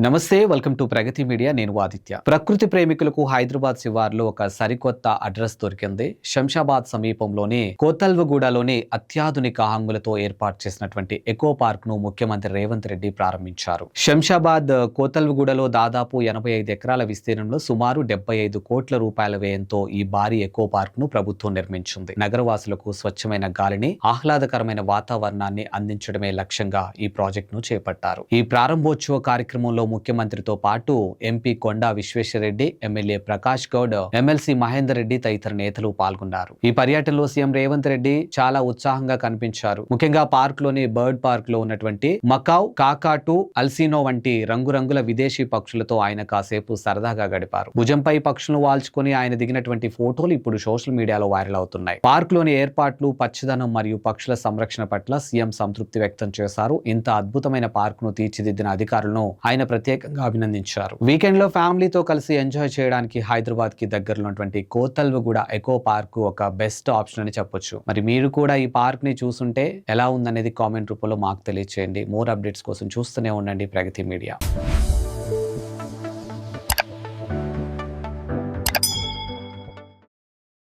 నమస్తే, welcome to Pragathi media. నేను ఆదిత్య. ప్రకృతి ప్రేమికులకు హైదరాబాద్ శివార్లో ఒక సరికొత్త అడ్రస్ దొరికింది. శంషాబాద్ సమీపంలోని కోతల్వగూడలోని అత్యాధునిక హంగులతో ఏర్పాటు చేసినటువంటి ఎకో పార్క్ ను ముఖ్యమంత్రి రేవంత్ రెడ్డి ప్రారంభించారు. శంషాబాద్ కోతల్వగూడలో దాదాపు 85 ఎకరాల విస్తీర్ణంలో సుమారు 75 కోట్ల రూపాయల వ్యయంతో ఈ భారీ ఎకో పార్క్ ను ప్రభుత్వం నిర్మించింది. నగరవాసులకు స్వచ్ఛమైన గాలిని, ఆహ్లాదకరమైన వాతావరణాన్ని అందించడమే లక్ష్యంగా ఈ ప్రాజెక్ట్ ను చేపట్టారు. ఈ ప్రారంభోత్సవ కార్యక్రమంలో ముఖ్యమంత్రితో పాటు ఎంపీ కొండా విశ్వేశ్వరరెడ్డి, ఎమ్మెల్యే ప్రకాష్ గౌడ్, ఎమ్మెల్సీ మహేందర్ రెడ్డి తదితర నేతలు పాల్గొన్నారు. ఈ పర్యటనలో సీఎం రేవంత్ రెడ్డి చాలా ఉత్సాహంగా కనిపించారు. ముఖ్యంగా పార్క్ లోని బర్డ్ పార్క్ లో ఉన్నటువంటి మకావ్, కాకాటు, అల్సినో వంటి రంగురంగుల విదేశీ పక్షులతో ఆయన కాసేపు సరదాగా గడిపారు. భుజంపై పక్షులను వాల్చుకొని ఆయన దిగినటువంటి ఫోటోలు ఇప్పుడు సోషల్ మీడియాలో వైరల్ అవుతున్నాయి. పార్క్ లోని ఏర్పాట్లు, పచ్చదనం మరియు పక్షుల సంరక్షణ పట్ల సీఎం సంతృప్తి వ్యక్తం చేశారు. ఇంత అద్భుతమైన పార్క్ ను తీర్చిదిద్దిన అధికారులను ఆయన ప్రత్యేకంగా అభినందించారు. వీకెండ్ లో ఫ్యామిలీతో కలిసి ఎంజాయ్ చేయడానికి హైదరాబాద్ కి దగ్గరలో ఉన్నటువంటి కోతల్వగూడ ఎకో పార్క్ ఒక బెస్ట్ ఆప్షన్ అని చెప్పొచ్చు. మరి మీరు కూడా ఈ పార్క్ ని చూస్తుంటే ఎలా ఉందనేది కామెంట్ రూపంలో మాకు తెలియజేయండి. మోర్ అప్డేట్స్ కోసం చూస్తూనే ఉండండి ప్రగతి మీడియా.